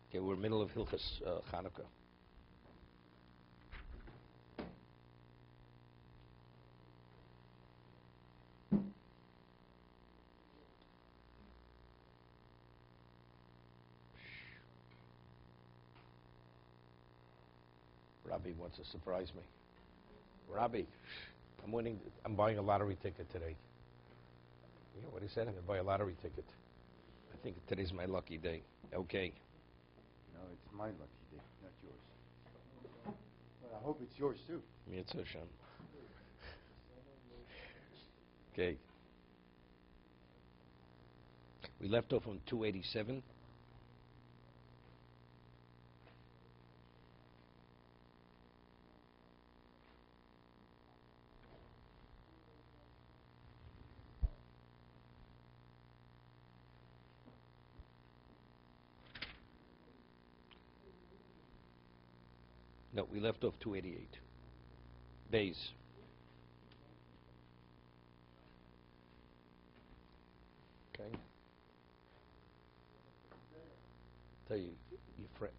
Okay, we're middle of Hilchas Chanukah. Rabbi wants to surprise me. Rabbi, I'm buying a lottery ticket today. You know what he said? I'm going to buy a lottery ticket. I think today's my lucky day. Okay. No, it's my lucky day, not yours. But I hope it's yours too. Mitzvah Hashem. Okay. We left off on 287. No, we left off 288. Days. Okay. Tell you,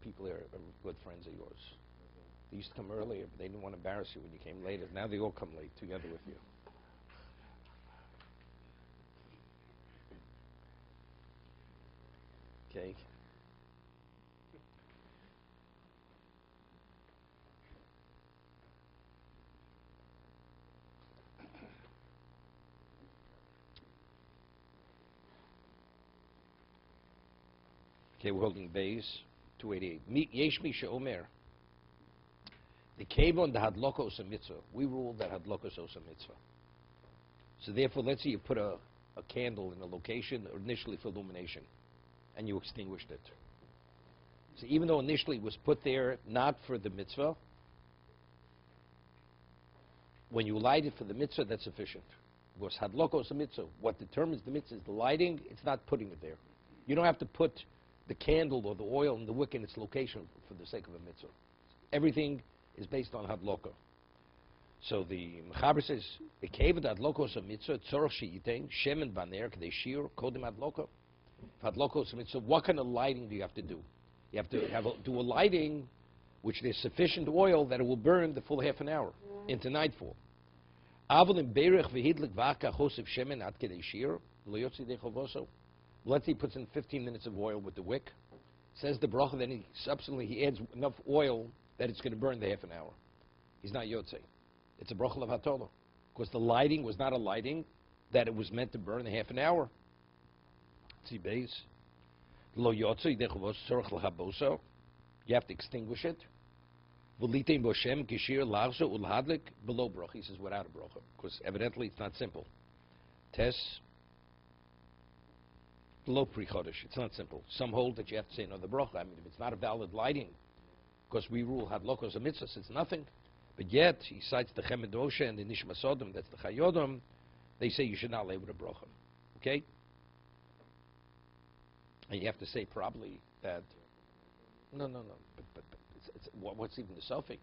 people are good friends of yours. They used to come earlier, but they didn't want to embarrass you when you came later. Now they all come late together with you. Okay. Okay, we're holding base 288. Yesh mi she'omer. The kevon that had lokos a mitzvah. We ruled that had lokos a mitzvah. So therefore, let's say you put a candle in a location initially for illumination, and you extinguished it. So even though initially it was put there not for the mitzvah, when you light it for the mitzvah, that's sufficient. Because hadlokos a mitzvah, what determines the mitzvah is the lighting. It's not putting it there. You don't have to put the candle or the oil in the wick in its location for the sake of a mitzvah. Everything is based on hadloka. So the Mechaber says, the kevod hadlokos a mitzvah tzorach sheyitain shemen baner k'dei shir kodim hadloka. Hadlokos a mitzvah. What kind of lighting do you have to do? You have to do a lighting which there's sufficient oil that it will burn the full half an hour into nightfall. Avol in berech v'hidlik v'aka chosef shemen ad k'dei shir lo yotzi dei chovoso. Let's say he puts in 15 minutes of oil with the wick. Says the bracha, then he adds enough oil that it's going to burn the half an hour. He's not yotzei. It's a bracha of hatola. Because the lighting was not a lighting that it was meant to burn the half an hour. See base. Lo yotzei dechavos tzorach l'haboso. You have to extinguish it. V'litein boshem kishir larso ulhadlik below bracha. He says without a bracha. Because evidently it's not simple. Tes. Below pre-chodesh. It's not simple. Some hold that you have to say another bracha. I mean, if it's not a valid lighting, because we rule hadlokos a mitzvah, it's nothing. But yet, he cites the Chemed Moshe and the Nishma Sodom, that's the Chayodom, they say you should not lay with a bracha. Okay? And you have to say probably that, no. But what's even the suffix?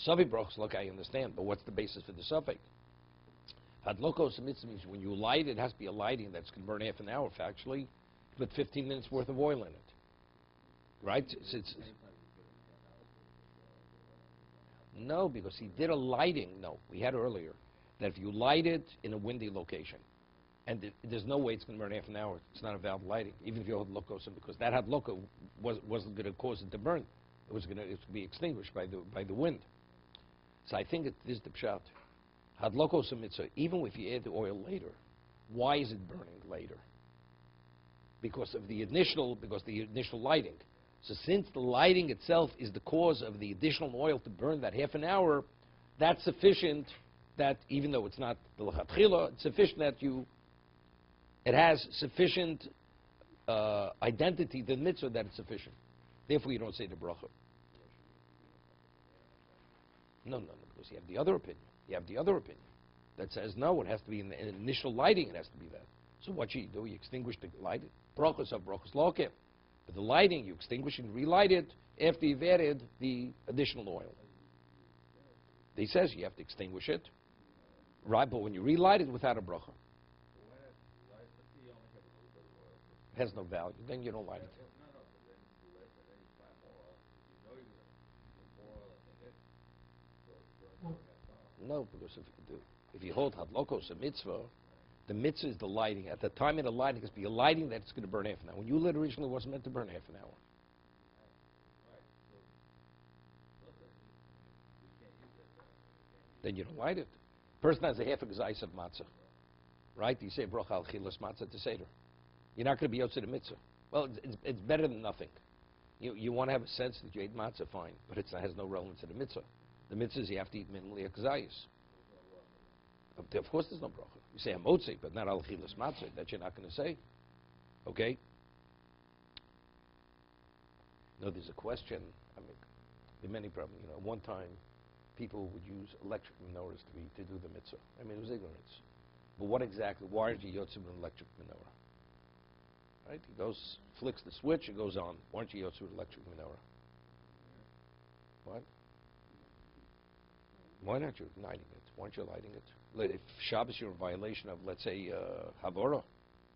Suffix brachas, look, I understand, but what's the basis for the suffix? Hadlokos mitzvah means when you light, it has to be a lighting that's going to burn half an hour, factually, put 15 minutes worth of oil in it. Right? No, because he did a lighting. No, we had earlier that if you light it in a windy location, and there's no way it's going to burn half an hour, it's not a valid lighting, even if you had lokos, because that hadloko wasn't going to cause it to burn. It was going to be extinguished by the wind. So I think it is the pshat. Hadlokos mitzvah, even if you add the oil later, why is it burning later? Because the initial lighting. So since the lighting itself is the cause of the additional oil to burn that half an hour, that's sufficient that even though it's not the lechatchila, it's sufficient that it has sufficient identity to the mitzvah that it's sufficient. Therefore you don't say the bracha. No, because you have the other opinion. That says, no, it has to be in the initial lighting, it has to be that. So what you do, you extinguish the light, brachos of brachos loke. But the lighting, you extinguish and relight it after you've added the additional oil. He says you have to extinguish it, right? But when you relight it without a bracha, it has no value. Then you don't light it. No, because if you hold hadlokos a mitzvah, the mitzvah is the lighting. At the time of the lighting, it's be a lighting that it's going to burn half an hour. When you lit originally, it wasn't meant to burn half an hour. Then you don't light it. Person has a half a gazais of matzah, right? You say bracha al chilas matzah to seder. You're not going to be yotze the mitzvah. Well, it's better than nothing. You want to have a sense that you ate matzah, fine, but it has no relevance to the mitzvah. The mitzvah is you have to eat minimally a gazais. Of course there's no bracha. You say hamotzi, but not al chilas matzah. That you're not going to say. Okay? No, there's a question. I mean, there are many problems. At one time, people would use electric menorahs to do the mitzvah. I mean, it was ignorance. But what exactly? Why aren't you yotzim an electric menorah? Right? He goes, flicks the switch, it goes on. Why aren't you yotzim an electric menorah? What? Why not you igniting it? Why aren't you lighting it? If Shabbos you're in violation of, let's say, havora,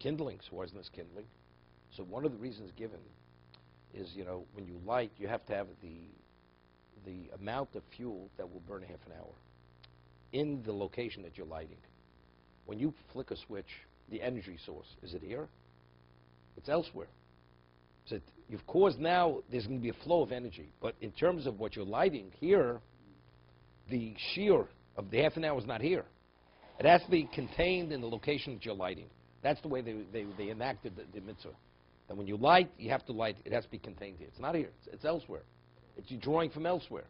kindling. So why isn't this kindling? So one of the reasons given is, when you light, you have to have the amount of fuel that will burn half an hour in the location that you're lighting. When you flick a switch, the energy source, is it here? It's elsewhere. So you've caused now, there's going to be a flow of energy. But in terms of what you're lighting here, the shear of the half an hour is not here. It has to be contained in the location that you're lighting. That's the way they enacted the mitzvah. And when you light, you have to light, it has to be contained here. It's not here, it's elsewhere. It's you drawing from elsewhere.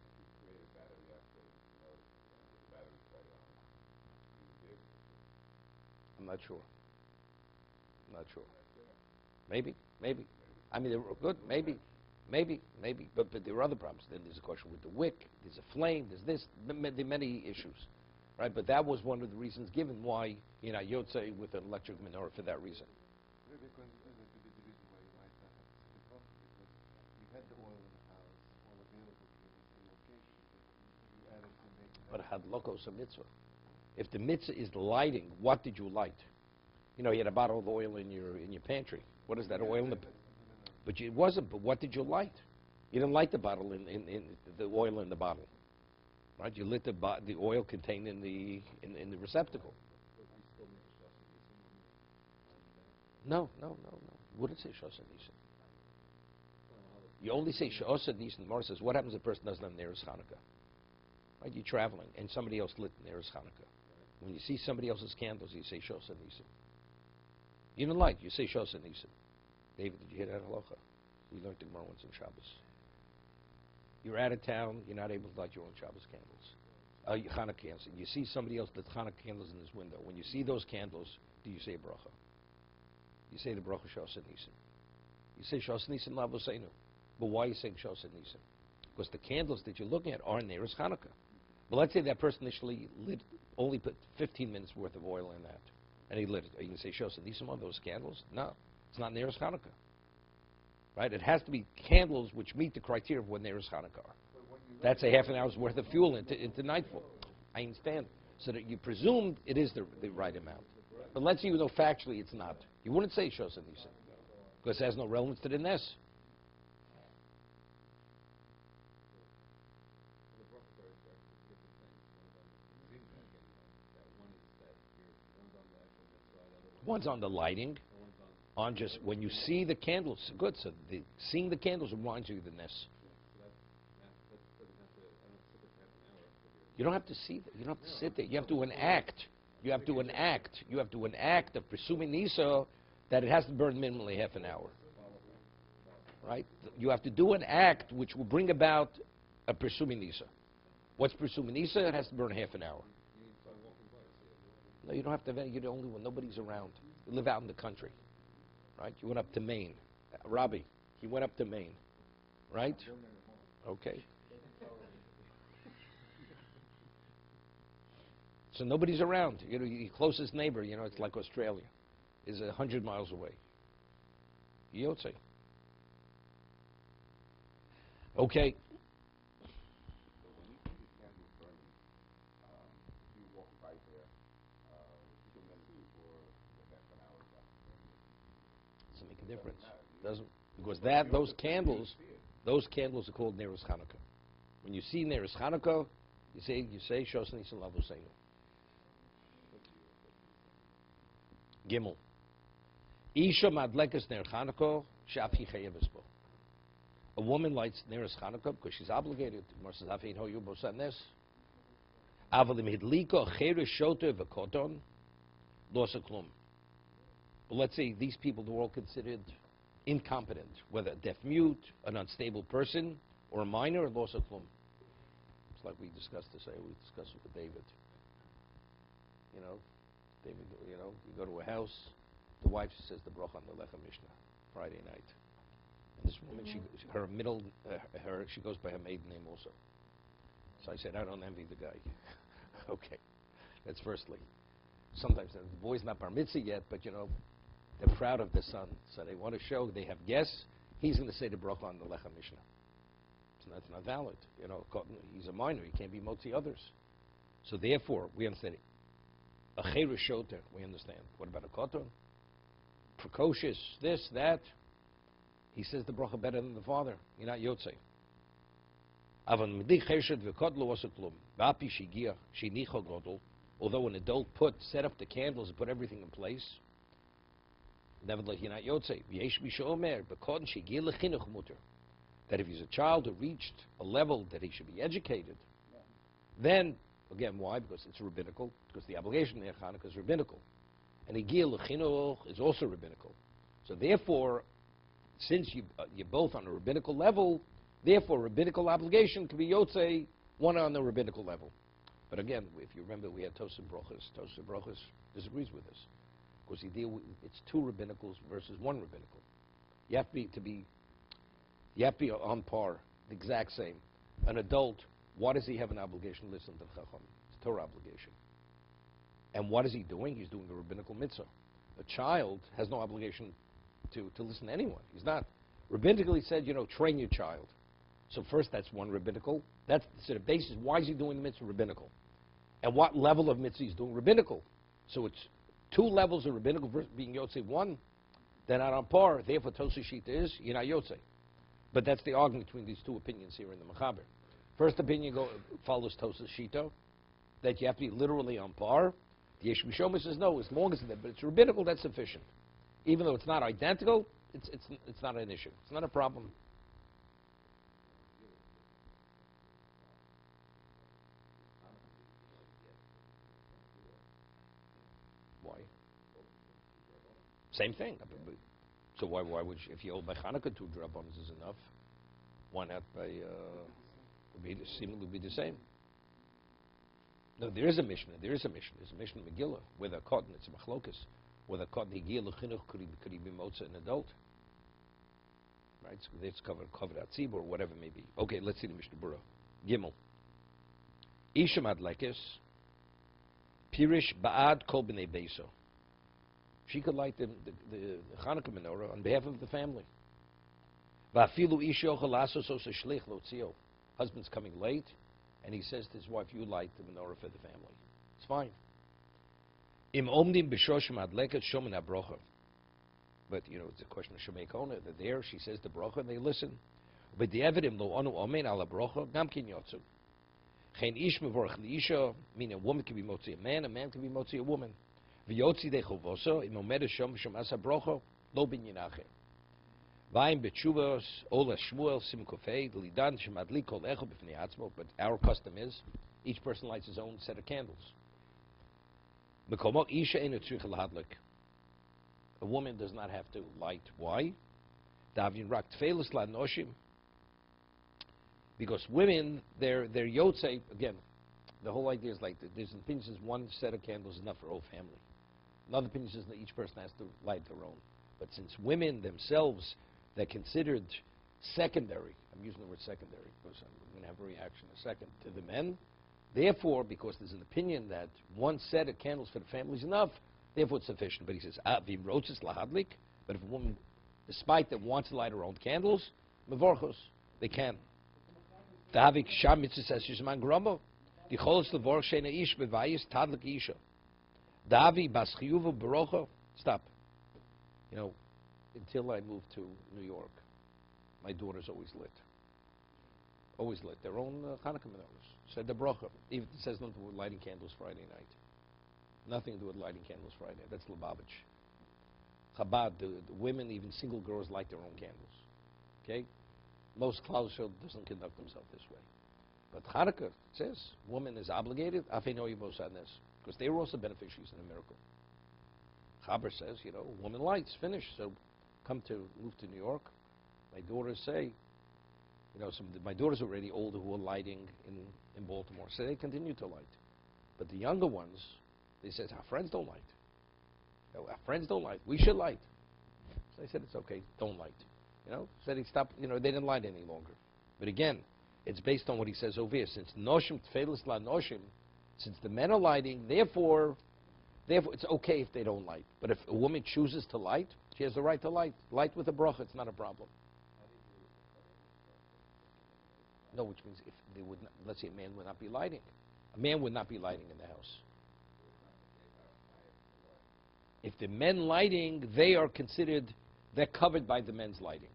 I'm not sure. Maybe. I mean, they were good. Maybe. But there are other problems. Then there's a question with the wick. There's a flame. There's this. There are many issues, right? But that was one of the reasons given why yotze with an electric menorah for that reason. Maybe because that could be the reason why you might not have to split off, because you had the oil in the house, all available to you in the same location, but you added to make it. But had lokos a mitzvah. If the mitzvah is the lighting, what did you light? You had a bottle of oil in your pantry. What is that oil in the? But it wasn't. But what did you light? You didn't light the bottle in the oil in the bottle, right? You lit the oil contained in the receptacle. No. Wouldn't say Shasa Nisan. You only say Shasa Nisan. Mara says, what happens if a person doesn't have Neres Chanukah? Right? You're traveling, and somebody else lit Neres Chanukah. When you see somebody else's candles, you say Shasa Nisan. You don't light, you say Shasa Nisan. David, did you hear that halacha? We learned the Gemara once in Shabbos. You're out of town, you're not able to light your own Shabbos candles. Chanukah candles. You see somebody else lit Chanukah candles in his window. When you see those candles, do you say a bracha? You say the bracha Shasa Nisan. You say Shasa Nisan Lavoseinu. But why are you saying Shasa Nisan? Because the candles that you're looking at are Neres Chanukah. But let's say that person initially only put 15 minutes worth of oil in that, and he lit it. Are you going to say Shasa Nisan on those candles? No. It's not Neres Chanukah. Right? It has to be candles which meet the criteria of what Neres Chanukah are. That's a half an hour's worth of fuel into nightfall. I understand. So that you presume it is the right amount. But let's say you know factually it's not. You wouldn't say Shasa Nisan, because it has no relevance to the Nes. One's on the lighting, on just when you see the candles. Good, so seeing the candles reminds you of the Nes. You don't have to see that. You don't have to sit there. You have to enact. You have to enact of presuming Nisa that it has to burn minimally half an hour. Right? You have to do an act which will bring about a presuming Nisa. What's presuming Nisa? It has to burn half an hour. No, you don't have to. You're the only one. Nobody's around. You live out in the country, right? You went up to Maine. Robbie, he went up to Maine, right? Okay. So nobody's around. Your closest neighbor, it's like Australia, is 100 miles away. Yotze. Okay. Doesn't make a difference. Doesn't, because those candles are called Neres Chanukah. When you see Neres Chanukah, you say Shos Nisan Lavuseinu. Gimel. Isha madlekas ner Chanukah shafi chayeves bo. A woman lights Neres Chanukah because she's obligated. Marsa zafin ho yubo sanes. Avalim hidliko cheres shoter v'koton losa klum. But let's say these people were all considered incompetent, whether a deaf mute, an unstable person, or a minor, or losa klum. It's like we discussed this. We discussed it with David. David, you go to a house, the wife says the bracha on the Lechem Mishnah Friday night. And this woman, she goes by her maiden name also. So I said, I don't envy the guy. Okay, that's firstly. Sometimes the boy's not bar mitzvah yet, but they're proud of the son, so they want to show they have guests. He's going to say the bracha on the Lechem Mishnah. So that's not valid. He's a minor. He can't be motzi others. So therefore, we understand it. A cheres shoter, we understand. What about a koton? Precocious, this, that. He says the bracha better than the father. You're not yotzei. Although an adult set up the candles and put everything in place, nevertheless you're not yotzei. That if he's a child who reached a level that he should be educated, then, again, why? Because it's rabbinical, because the obligation in Chanukah is rabbinical. And Higiyah l'chinuch is also rabbinical. So therefore, since you're both on a rabbinical level, therefore rabbinical obligation can be yotzei, one on the rabbinical level. But again, if you remember, we had Tosef Brochus. Tosef Brochus disagrees with this, because it's two rabbinicals versus one rabbinical. You have to be on par, the exact same. An adult, why does he have an obligation to listen to the Chacham? It's a Torah obligation. And what is he doing? He's doing a rabbinical mitzvah. A child has no obligation to listen to anyone. He's not. Rabbinically said, train your child. So first, that's one rabbinical. That's the basis. Why is he doing the mitzvah rabbinical? And what level of mitzvah he's doing rabbinical? So it's two levels of rabbinical versus being yotzei one. They're not on par. Therefore, Tosei Shita is, you're not yotzei. But that's the argument between these two opinions here in the Mechaber. First opinion follows Tosei Shita, that you have to be literally on par. The Yesh Mishoma says no, as long as it's but it's rabbinical, that's sufficient. Even though it's not identical, it's not an issue. It's not a problem. Why? Same thing. So why would you, if you hold by Chanukah 2 drabonis is enough? Why not by would be the same? No, there is a Mishnah. There's a Mishnah Megillah with a cotton. It's a machlokas. With a cotton, Higiyah l'chinuch, could he be motza an adult? Right? So it's covered atzib or whatever it may be. Okay, let's see the Mishna Berura. Gimel. Isha madlekes pirish ba'ad kol b'nei beiso. She could light the Chanukah menorah on behalf of the family. Va'afilu isha ochel lasos osa shlich lotzio. Husband's coming late, and he says to his wife, you light the menorah for the family. It's fine. Im omdim b'shosh madleket shomen habrocha. But, it's a question of Shemei Kona. They're there, she says the brocha, and they listen. But the evidim lo anu omen ala brocha, gam kin yotzu. Chen ish mevorach liisha, meaning a woman can be motzi a man can be motzi a woman. V'yotzi de chovoso, im omed shom asa brocha, lo bin yinache. Vayim betshuvos, ola shmuel sim kofei, lidan shemadli kol echo b'fnei atzmo, but our custom is, each person lights his own set of candles. Mekomot isha enu tzricha lahadlik. A woman does not have to light. Why? Davin rak tfeilas la noshim. Because women, they're yotzei, again, the whole idea is like, there's an opinion says one set of candles is enough for a whole family. Another opinion says that each person has to light their own. But since women themselves, they're considered secondary, I'm using the word secondary because I'm going to have a reaction in a second, to the men. Therefore, because there's an opinion that one set of candles for the family is enough, therefore it's sufficient. But he says, v'im rotzis lahadlik, but if a woman, despite that, wants to light her own candles, mevorchos, they can. Davik sham mitzvah says yishman gromo, the cholos levorch sheina ish bevayis tadlik isha. Davi bas chiyuva barocha. Stop. Until I moved to New York, my daughter's always lit. always lit their own Hanukkah menorahs. Said the bracha. Even it says nothing to do with lighting candles Friday night. Nothing to do with lighting candles Friday. That's Lubavitch. Chabad, the women, even single girls, light their own candles. Okay? Most Klal Yisrael doesn't conduct themselves this way. But Hanukkah says woman is obligated, because they were also beneficiaries in the miracle. Chaber says, woman lights, finish. So move to New York. My daughters say, my daughters are already older who are lighting in Baltimore, so they continue to light. But the younger ones, they said, our friends don't light. Our friends don't light. We should light. So I said, it's okay, don't light. So they stopped, they didn't light any longer. But again, it's based on what he says over here. Since Noshim Tfeilis La Noshim, since the men are lighting, therefore it's okay if they don't light. But if a woman chooses to light, she has the right to light. Light with a bracha, it's not a problem. No, which means if they would not, let's say a man would not be lighting. A man would not be lighting in the house. If the men lighting, they are considered, they're covered by the men's lighting.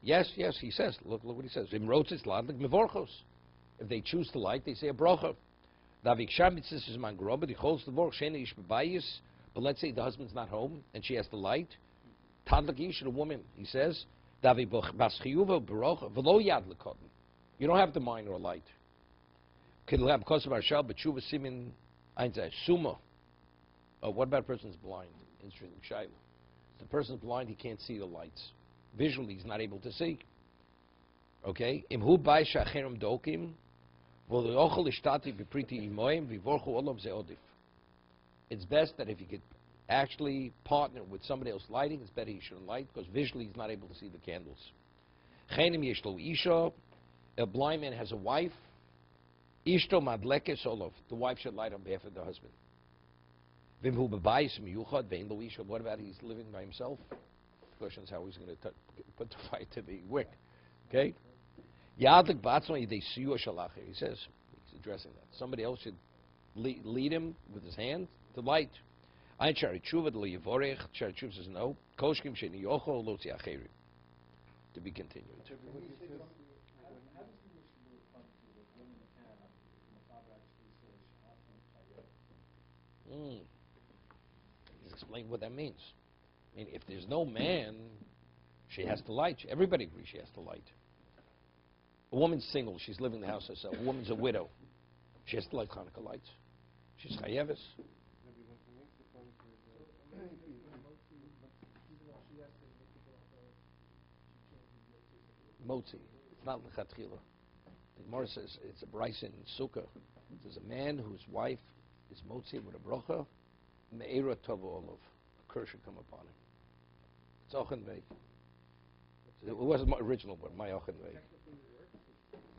Yes, he says. Look what he says. If they choose to light, they say a bracha. But let's say the husband's not home and she has to light. Tadlik a woman, he says, you don't have to mine or light. What about a person's blind? Interesting shayla. If the person's blind, he can't see the lights. Visually, he's not able to see. Okay? It's best that if you could actually partner with somebody else lighting, it's better he shouldn't light, because visually he's not able to see the candles. A blind man has a wife. The wife should light on behalf of the husband. What about he's living by himself? The question is how he's going to put the fire to the wick. Okay? He says, he's addressing that. Somebody else should lead him with his hand to light. Shari says no. To be continued. Explain what that means. I mean, if there's no man, she has to light. Everybody agrees she has to light. A woman's single. She's living in the house herself. A woman's a widow. She has to light Hanukkah lights. She's chayeves. Motzi. It's not lechatchila. The Gemara says it's a brisa in Sukkah. There's a man whose wife is motzi with a bracha. Me'era tova olav. A curse should come upon him. It's ochen vei. It wasn't my original word. My ochen vei.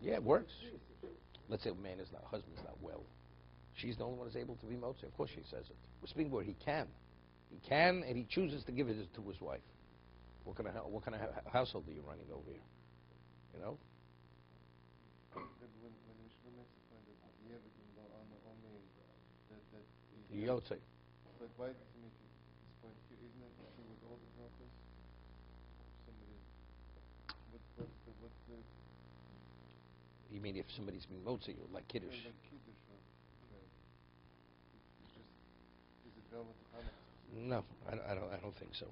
Yeah, it works. Let's say a husband's not well. She's the only one who's able to be motzi. Of course she says it. We're speaking about he can. He can, and he chooses to give it to his wife. What kind of household are you running over here? When Mishna makes the point that the Yotzei. But why does he make this point here? Isn't it true with all the brachas? Somebody, what's the? You mean if somebody's been motzi, like Kiddush? Like Kiddush, right? It's just, is it relevant to Hanukkah? No, I don't think so.